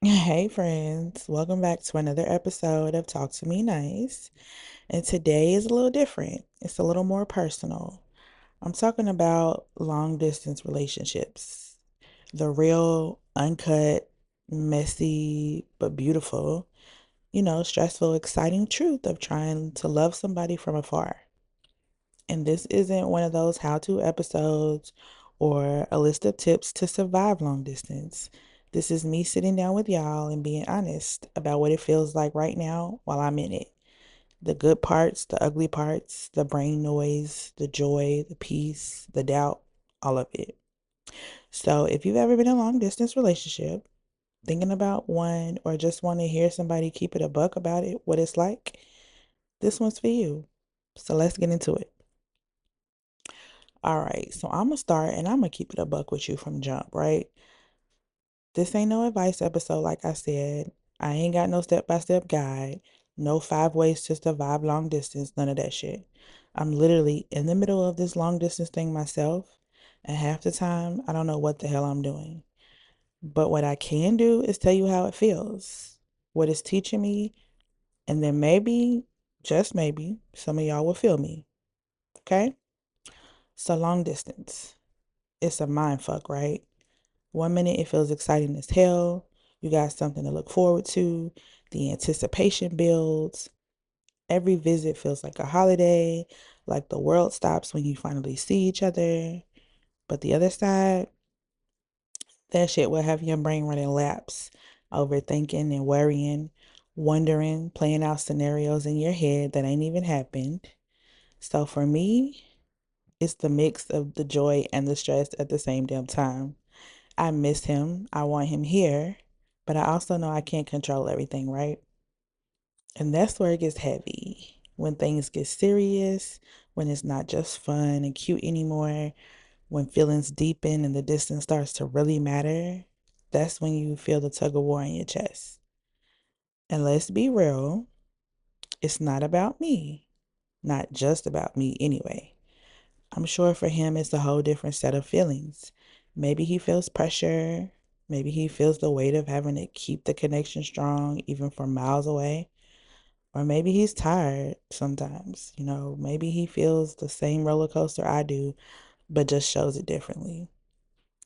Hey friends, welcome back to another episode of Talk to Me Nice. And today is a little different. It's a little more personal. I'm talking about long distance relationships. The real, uncut, messy, but beautiful, stressful, exciting truth of trying to love somebody from afar. And this isn't one of those how-to episodes or a list of tips to survive long distance. This is me sitting down with y'all and being honest about what it feels like right now while I'm in it. The good parts, the ugly parts, the brain noise, the joy, the peace, the doubt, all of it. So if you've ever been in a long distance relationship, thinking about one, or just want to hear somebody keep it a buck about it, what it's like, this one's for you. So let's get into it. All right, so I'm gonna start and I'm gonna keep it a buck with you from jump, right? This ain't no advice episode, like I said. I ain't got no step-by-step guide, no 5 ways to survive long distance, none of that shit. I'm literally in the middle of this long distance thing myself, and half the time I don't know what the hell I'm doing. But what I can do is tell you how it feels, what it's teaching me, and then maybe, just maybe, some of y'all will feel me, okay? So long distance. It's a mind fuck, right? 1 minute it feels exciting as hell. You got something to look forward to. The anticipation builds. Every visit feels like a holiday, like the world stops when you finally see each other. But the other side, that shit will have your brain running laps, overthinking and worrying, wondering, playing out scenarios in your head that ain't even happened. So for me, it's the mix of the joy and the stress at the same damn time. I miss him. I want him here, but I also know I can't control everything, right? And that's where it gets heavy. When things get serious, when it's not just fun and cute anymore, when feelings deepen and the distance starts to really matter, that's when you feel the tug of war in your chest. And let's be real, it's not about me. Not just about me anyway. I'm sure for him it's a whole different set of feelings. Maybe he feels pressure. Maybe he feels the weight of having to keep the connection strong, even from miles away. Or maybe he's tired sometimes. Maybe he feels the same roller coaster I do, but just shows it differently.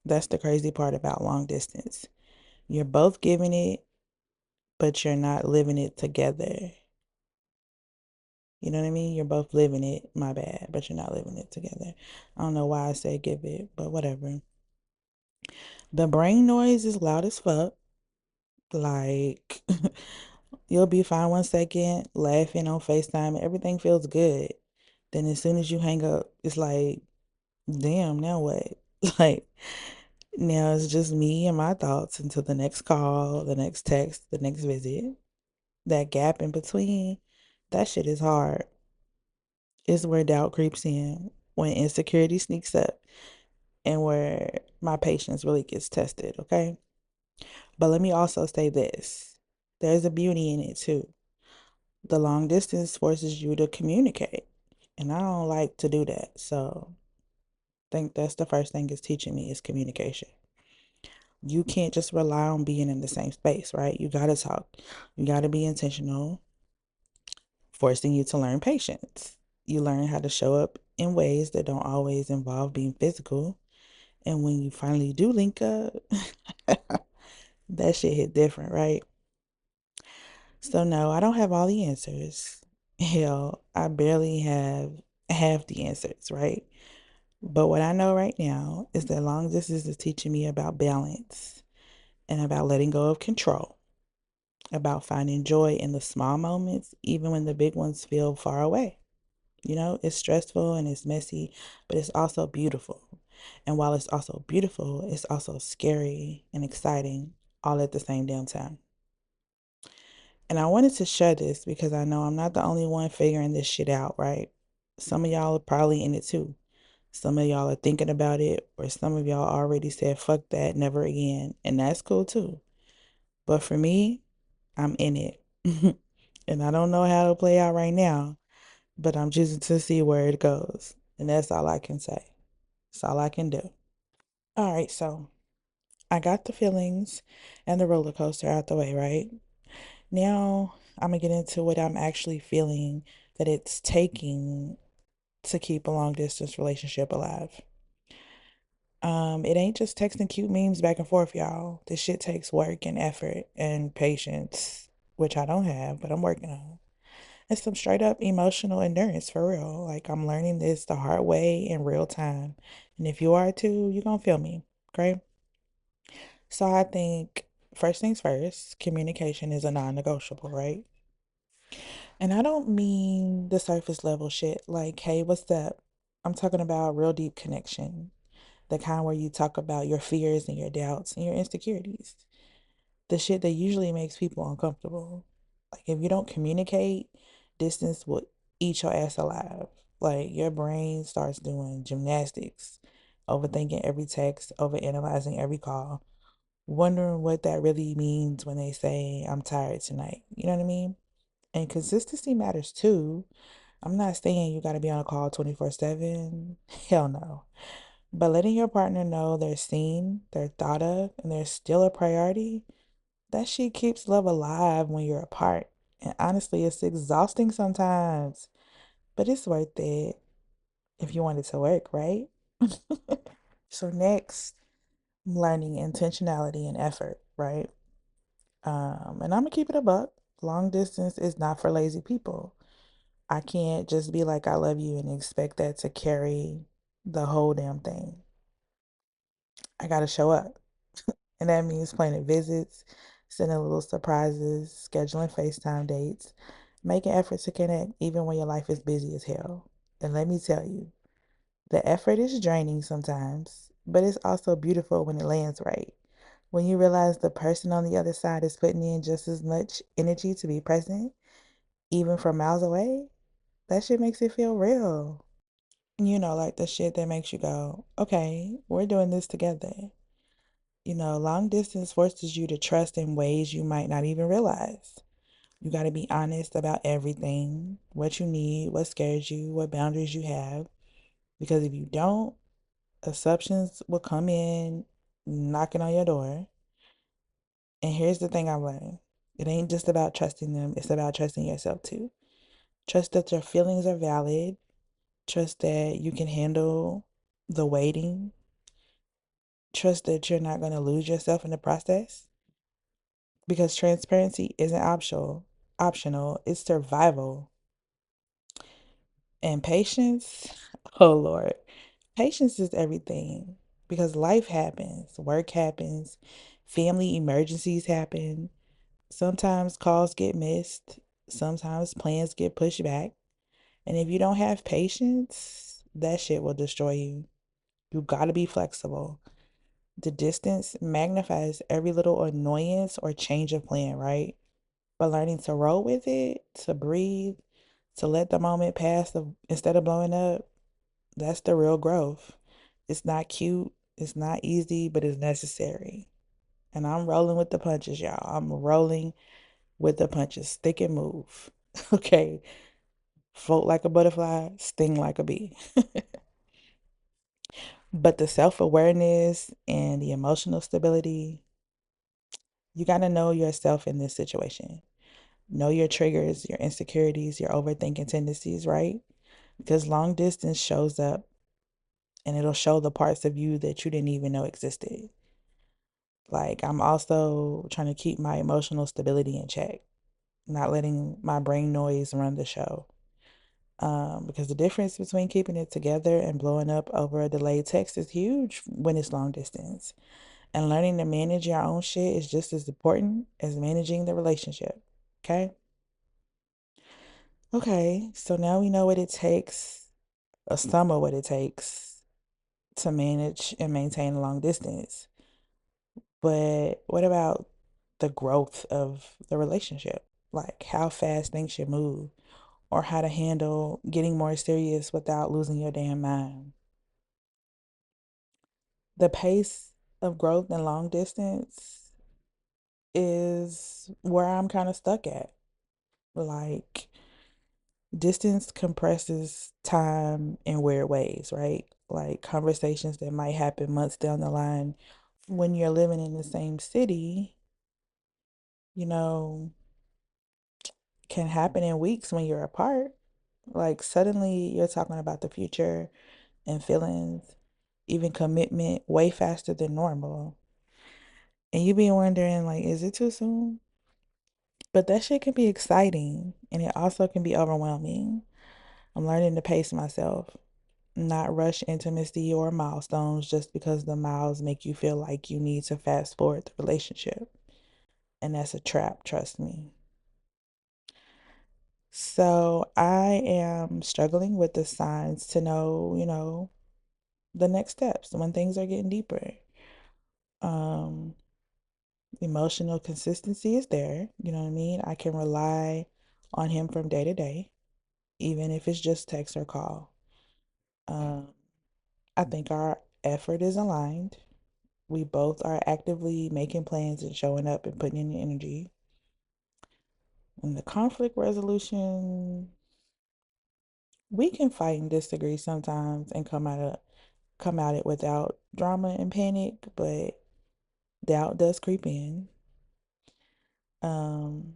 That's the crazy part about long distance. You're both giving it, but you're not living it together. You know what I mean? You're both living it, my bad, but you're not living it together. I don't know why I say give it, but whatever. The brain noise is loud as fuck. Like, you'll be fine 1 second, laughing on FaceTime, everything feels good. Then as soon as you hang up, it's like, damn, now what? Like, now it's just me and my thoughts until the next call, the next text, the next visit. That gap in between, that shit is hard. It's where doubt creeps in, when insecurity sneaks up, and where my patience really gets tested, okay? But let me also say this, there's a beauty in it too. The long distance forces you to communicate, and I don't like to do that. So I think that's the first thing it's teaching me is communication. You can't just rely on being in the same space, right? You got to talk. You got to be intentional, forcing you to learn patience. You learn how to show up in ways that don't always involve being physical. And when you finally do link up, that shit hit different, right? So no, I don't have all the answers. Hell, I barely have half the answers, right? But what I know right now is that long distance is teaching me about balance and about letting go of control, about finding joy in the small moments, even when the big ones feel far away. It's stressful and it's messy, but it's also beautiful. And while it's also beautiful, it's also scary and exciting all at the same damn time. And I wanted to share this because I know I'm not the only one figuring this shit out, right? Some of y'all are probably in it too. Some of y'all are thinking about it, or some of y'all already said, fuck that, never again. And that's cool too. But for me, I'm in it. And I don't know how it'll play out right now, but I'm choosing to see where it goes. And that's all I can say. That's all I can do. All right, so I got the feelings and the roller coaster out the way, right? Now I'm gonna get into what I'm actually feeling that it's taking to keep a long distance relationship alive. It ain't just texting cute memes back and forth, y'all. This shit takes work and effort and patience, which I don't have, but I'm working on. It's some straight up emotional endurance for real. Like I'm learning this the hard way in real time. And if you are too, you're gonna feel me. Okay. So I think first things first, communication is a non-negotiable, right? And I don't mean the surface level shit like, hey, what's up? I'm talking about real deep connection, the kind where you talk about your fears and your doubts and your insecurities, the shit that usually makes people uncomfortable. Like, if you don't communicate, distance will eat your ass alive. Like, your brain starts doing gymnastics, overthinking every text, overanalyzing every call, wondering what that really means when they say, I'm tired tonight. You know what I mean? And consistency matters too. I'm not saying you got to be on a call 24/7. Hell no. But letting your partner know they're seen, they're thought of, and they're still a priority, that shit keeps love alive when you're apart. And honestly, it's exhausting sometimes, but it's worth it if you want it to work, right? So next, I'm learning intentionality and effort, right? And I'm gonna keep it a buck. Long distance is not for lazy people. I can't just be like, I love you and expect that to carry the whole damn thing. I gotta show up. And that means planning visits, sending little surprises, scheduling FaceTime dates, making efforts to connect even when your life is busy as hell. And let me tell you, the effort is draining sometimes, but it's also beautiful when it lands right. When you realize the person on the other side is putting in just as much energy to be present, even from miles away, that shit makes it feel real. Like the shit that makes you go, okay, we're doing this together. Long distance forces you to trust in ways you might not even realize. You got to be honest about everything, what you need, what scares you, what boundaries you have. Because if you don't, assumptions will come in knocking on your door. And here's the thing I learned, it ain't just about trusting them, it's about trusting yourself too. Trust that your feelings are valid, trust that you can handle the waiting, trust that you're not going to lose yourself in the process. Because transparency isn't optional, it's survival. And patience, oh Lord, patience is everything because life happens, work happens, family emergencies happen. Sometimes calls get missed, sometimes plans get pushed back. And if you don't have patience, that shit will destroy you. You gotta be flexible. The distance magnifies every little annoyance or change of plan, right? But learning to roll with it, to breathe, to let the moment pass instead of blowing up, that's the real growth. It's not cute, it's not easy, but it's necessary. And I'm rolling with the punches, y'all. I'm rolling with the punches. Stick and move. Okay. Float like a butterfly, sting like a bee. But the self awareness and the emotional stability, you got to know yourself in this situation. Know your triggers, your insecurities, your overthinking tendencies, right? Because long distance shows up and it'll show the parts of you that you didn't even know existed. Like, I'm also trying to keep my emotional stability in check, not letting my brain noise run the show. Because the difference between keeping it together and blowing up over a delayed text is huge when it's long distance. And learning to manage your own shit is just as important as managing the relationship. Okay? Okay, so now we know what it takes, or some of what it takes to manage and maintain a long distance. But what about the growth of the relationship? Like how fast things should move, or how to handle getting more serious without losing your damn mind. The pace of growth in long distance is where I'm kind of stuck at. Like, distance compresses time in weird ways, right? Like, conversations that might happen months down the line when you're living in the same city, you know, can happen in weeks when you're apart. Like suddenly you're talking about the future and feelings, even commitment way faster than normal. And you be wondering, like, is it too soon? But that shit can be exciting and it also can be overwhelming. I'm learning to pace myself, not rush intimacy or milestones just because the miles make you feel like you need to fast forward the relationship. And that's a trap, trust me. So I am struggling with the signs to know, the next steps when things are getting deeper. Um, Emotional consistency is there, you know what I mean? I can rely on him from day to day, even if it's just text or call. Um, I think our effort is aligned. We both are actively making plans and showing up and putting in the energy. And the conflict resolution, we can fight and disagree sometimes and come at it without drama and panic, but doubt does creep in. Um,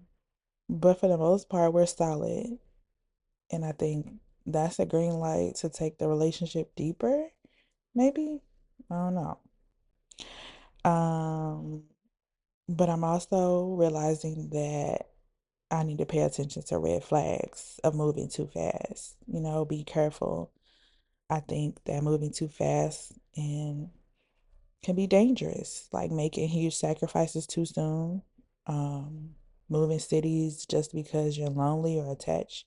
but for the most part, we're solid. And I think that's a green light to take the relationship deeper, maybe. I don't know. Um, but I'm also realizing that I need to pay attention to red flags of moving too fast. Be careful. I think that moving too fast and can be dangerous, like making huge sacrifices too soon, moving cities just because you're lonely or attached,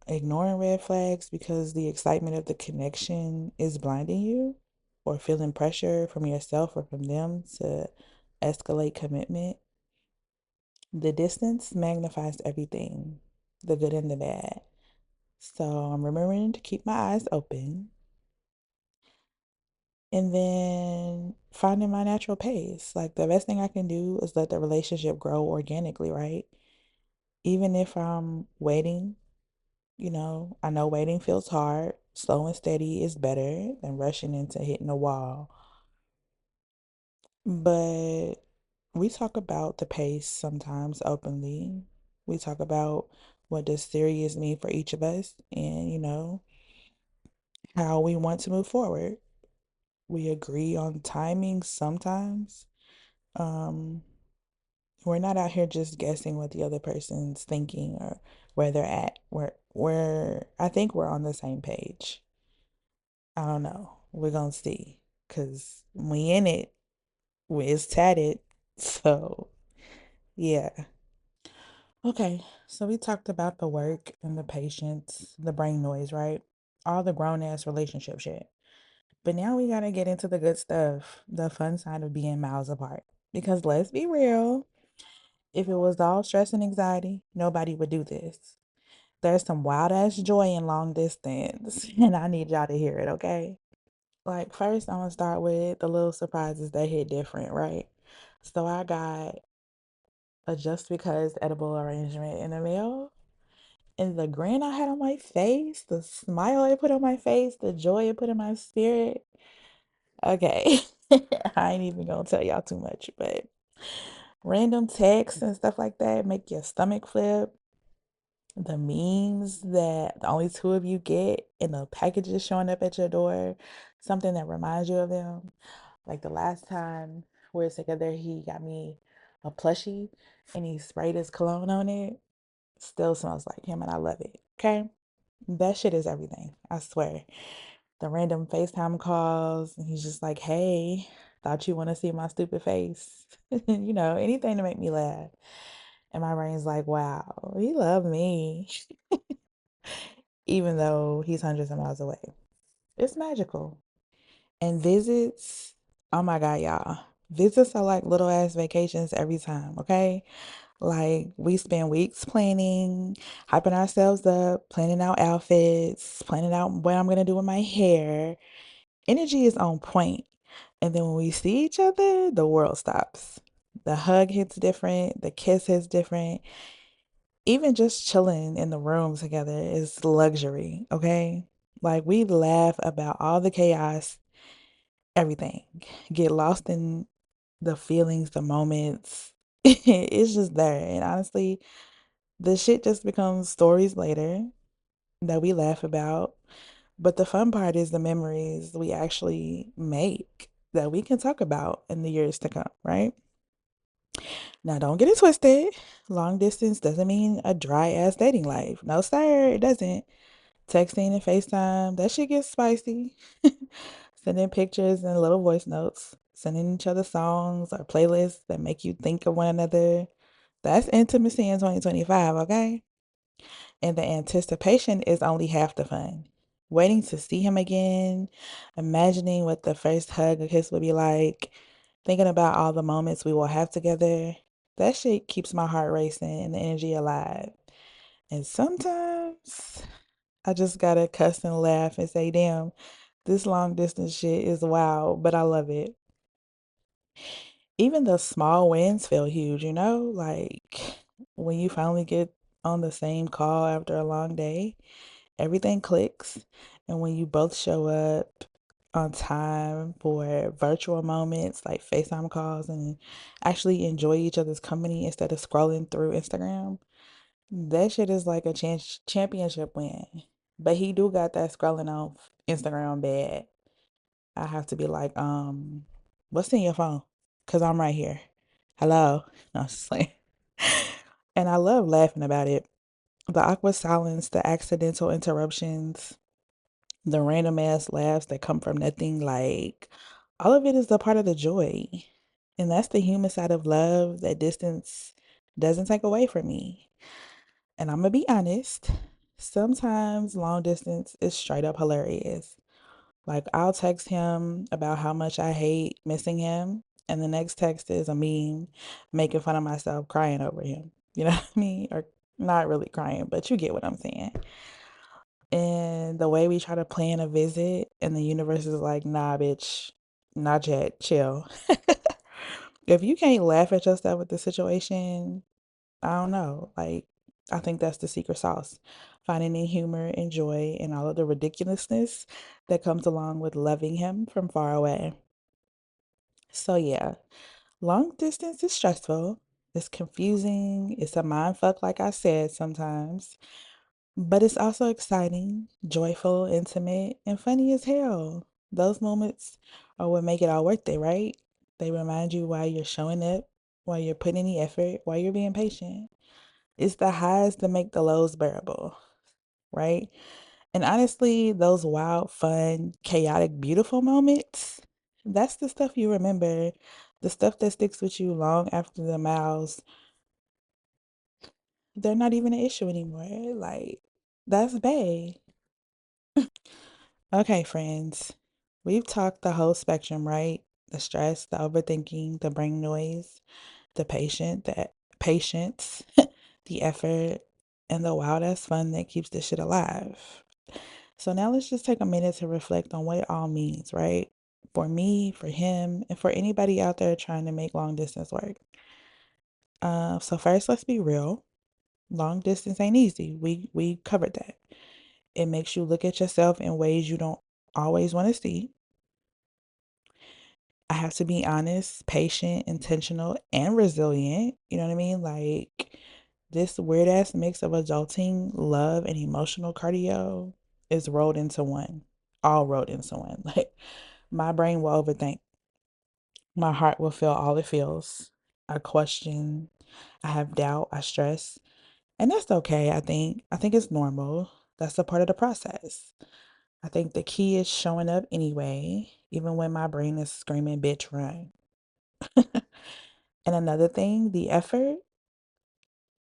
ignoring red flags because the excitement of the connection is blinding you, or feeling pressure from yourself or from them to escalate commitment. The distance magnifies everything, the good and the bad. So I'm remembering to keep my eyes open and then finding my natural pace. Like the best thing I can do is let the relationship grow organically, right? Even if I'm waiting, I know waiting feels hard. Slow and steady is better than rushing into hitting a wall. But we talk about the pace sometimes openly. We talk about what does serious mean for each of us and, how we want to move forward. We agree on timing sometimes. Um, we're not out here just guessing what the other person's thinking or where they're at. I think we're on the same page. I don't know. We're gonna see. Cause we in it, it's tatted. So yeah. Okay, so we talked about the work and the patience, the brain noise, right? All the grown ass relationship shit. But now we gotta get into the good stuff, the fun side of being miles apart. Because let's be real, if it was all stress and anxiety, nobody would do this. There's some wild ass joy in long distance, and I need y'all to hear it, okay? Like, first, I'm gonna start with the little surprises that hit different, right? So I got a just because edible arrangement in the mail. And the grin I had on my face, the smile I put on my face, the joy it put in my spirit. Okay. I ain't even gonna tell y'all too much, but random texts and stuff like that make your stomach flip. The memes that the only two of you get and the packages showing up at your door, something that reminds you of them. Like the last time we were together, he got me a plushie and he sprayed his cologne on it. Still smells like him and I love it. Okay. That shit is everything. I swear. The random FaceTime calls, and he's just like, hey, thought you want to see my stupid face. Anything to make me laugh. And my brain's like, wow, he loved me, even though he's hundreds of miles away. It's magical. And visits, oh my God, y'all. Visits are like little ass vacations every time, okay? Like we spend weeks planning, hyping ourselves up, planning out outfits, planning out what I'm gonna do with my hair. Energy is on point. And then when we see each other, the world stops. The hug hits different, the kiss hits different. Even just chilling in the room together is luxury, okay? Like we laugh about all the chaos everything. Get lost in the feelings, the moments. It's just there. And honestly, the shit just becomes stories later that we laugh about. But the fun part is the memories we actually make that we can talk about in the years to come, right? Now, don't get it twisted. Long distance doesn't mean a dry ass dating life. No, sir, it doesn't. Texting and FaceTime, that shit gets spicy. Sending pictures and little voice notes, sending each other songs or playlists that make you think of one another. That's intimacy in 2025, okay? And the anticipation is only half the fun. Waiting to see him again, imagining what the first hug or kiss would be like, thinking about all the moments we will have together. That shit keeps my heart racing and the energy alive. And sometimes I just gotta cuss and laugh and say, damn, this long distance shit is wild, but I love it. Even the small wins feel huge, you know? Like when you finally get on the same call after a long day, everything clicks. And when you both show up on time for virtual moments like FaceTime calls and actually enjoy each other's company instead of scrolling through Instagram, that shit is like a championship win. But he do got that scrolling on Instagram bad. I have to be like, what's in your phone? Cause I'm right here. Hello. No, I was just like, and I love laughing about it. The awkward silence, the accidental interruptions, the random ass laughs that come from nothing, like all of it is a part of the joy. And that's the human side of love that distance doesn't take away from me. And I'm gonna be honest, sometimes long distance is straight up hilarious. Like I'll text him about how much I hate missing him, and the next text is a meme making fun of myself crying over him. You know what I mean? Or not really crying, but you get what I'm saying. And the way we try to plan a visit, and the universe is like, nah, bitch, not yet, chill. If you can't laugh at yourself with the situation, I don't know. Like, I think that's the secret sauce. Finding the humor and joy in all of the ridiculousness that comes along with loving him from far away. So, yeah, long distance is stressful. It's confusing. It's a mind fuck, like I said sometimes. But it's also exciting, joyful, intimate, and funny as hell. Those moments are what make it all worth it, right? They remind you why you're showing up, why you're putting in the effort, why you're being patient. It's the highs that make the lows bearable, right? And honestly, those wild, fun, chaotic, beautiful moments, that's the stuff you remember, the stuff that sticks with you long after the miles, they're not even an issue anymore. Like, that's bae. Okay, friends, we've talked the whole spectrum, right? The stress, the overthinking, the brain noise, the patience, the effort, and the wild ass fun that keeps this shit alive. So now let's just take a minute to reflect on what it all means, right? For me, for him, and for anybody out there trying to make long distance work. So first, let's be real. Long distance ain't easy. We covered that. It makes you look at yourself in ways you don't always want to see. I have to be honest, patient, intentional, and resilient. You know what I mean? Like this weird ass mix of adulting, love, and emotional cardio is rolled into one. All rolled into one. Like my brain will overthink. My heart will feel all it feels. I question, I have doubt, I stress. And that's okay, I think. I think it's normal. That's a part of the process. I think the key is showing up anyway, even when my brain is screaming, bitch, run. And another thing, the effort,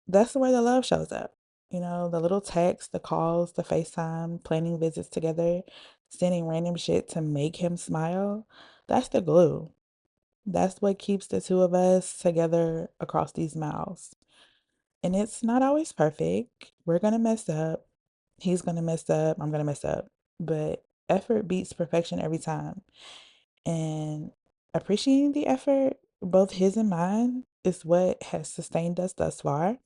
that's where the love shows up. You know, the little texts, the calls, the FaceTime, planning visits together, sending random shit to make him smile. That's the glue. That's what keeps the two of us together across these miles. And it's not always perfect. We're going to mess up. He's going to mess up. I'm going to mess up. But effort beats perfection every time. And appreciating the effort, both his and mine, is what has sustained us thus far.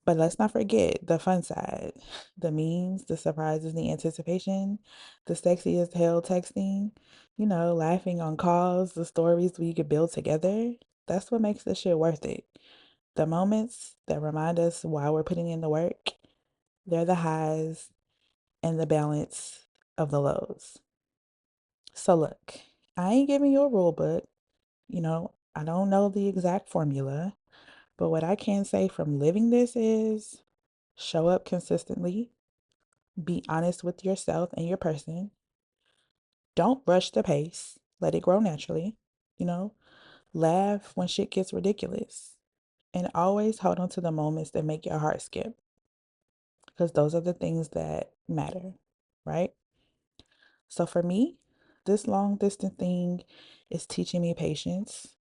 But let's not forget the fun side, the memes, the surprises, the anticipation, the sexy as hell texting, laughing on calls, the stories we could build together. That's what makes this shit worth it. The moments that remind us why we're putting in the work, they're the highs and the balance of the lows. So look, I ain't giving you a rule book. I don't know the exact formula, but what I can say from living this is show up consistently, be honest with yourself and your person. Don't rush the pace, let it grow naturally. You know, laugh when shit gets ridiculous, and always hold on to the moments that make your heart skip because those are the things that matter, right? So for me, this long distance thing is teaching me patience,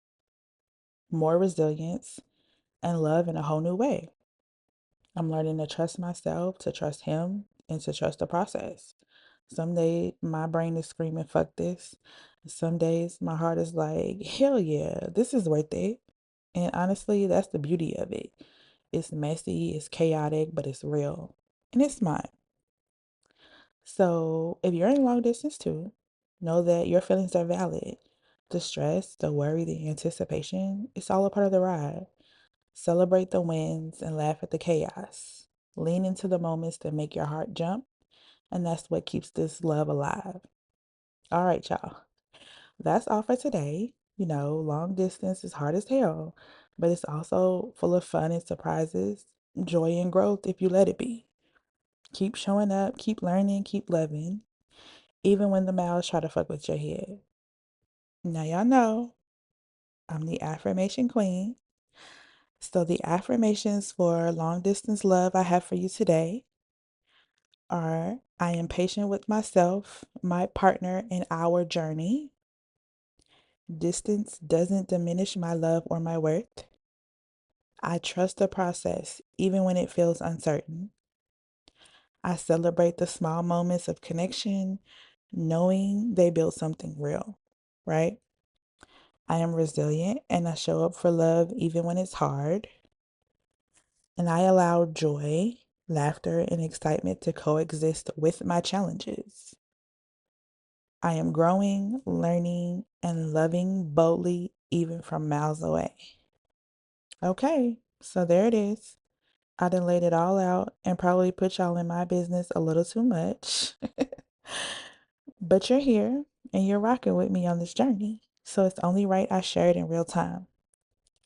more resilience, and love in a whole new way. I'm learning to trust myself, to trust him, and to trust the process. Some days my brain is screaming, fuck this. Some days my heart is like, hell yeah, this is worth it. And honestly, that's the beauty of it. It's messy, it's chaotic, but it's real. And it's mine. So if you're in long distance too, know that your feelings are valid. The stress, the worry, the anticipation, it's all a part of the ride. Celebrate the wins and laugh at the chaos. Lean into the moments that make your heart jump, and that's what keeps this love alive. All right, y'all. That's all for today. Long distance is hard as hell, but it's also full of fun and surprises, joy and growth if you let it be. Keep showing up, keep learning, keep loving, even when the mouths try to fuck with your head. Now, y'all know I'm the affirmation queen. So, the affirmations for long distance love I have for you today are: I am patient with myself, my partner, and our journey. Distance doesn't diminish my love or my worth. I trust the process, even when it feels uncertain. I celebrate the small moments of connection, knowing they build something real, right? I am resilient and I show up for love even when it's hard. And I allow joy, laughter, and excitement to coexist with my challenges. I am growing, learning, and loving boldly, even from miles away. Okay, so there it is. I done laid it all out and probably put y'all in my business a little too much. But you're here and you're rocking with me on this journey. So it's only right I share it in real time.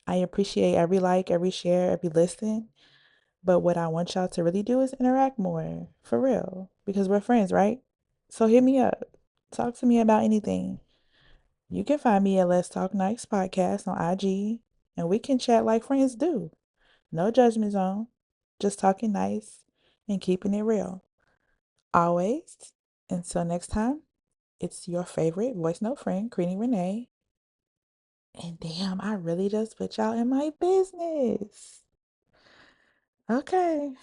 I appreciate every like, every share, every listen. But what I want y'all to really do is interact more, for real, because we're friends, right? So hit me up. Talk to me about anything. You can find me at Let's Talk Nice Podcast on IG, and we can chat like friends do. No judgment zone, just talking nice and keeping it real. Always. Until next time, it's your favorite voice note friend, Creenie Renee. And damn, I really just put y'all in my business. Okay.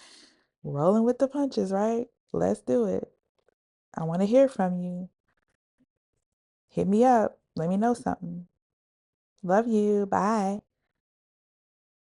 Rolling with the punches, right? Let's do it. I want to hear from you. Hit me up. Let me know something. Love you. Bye.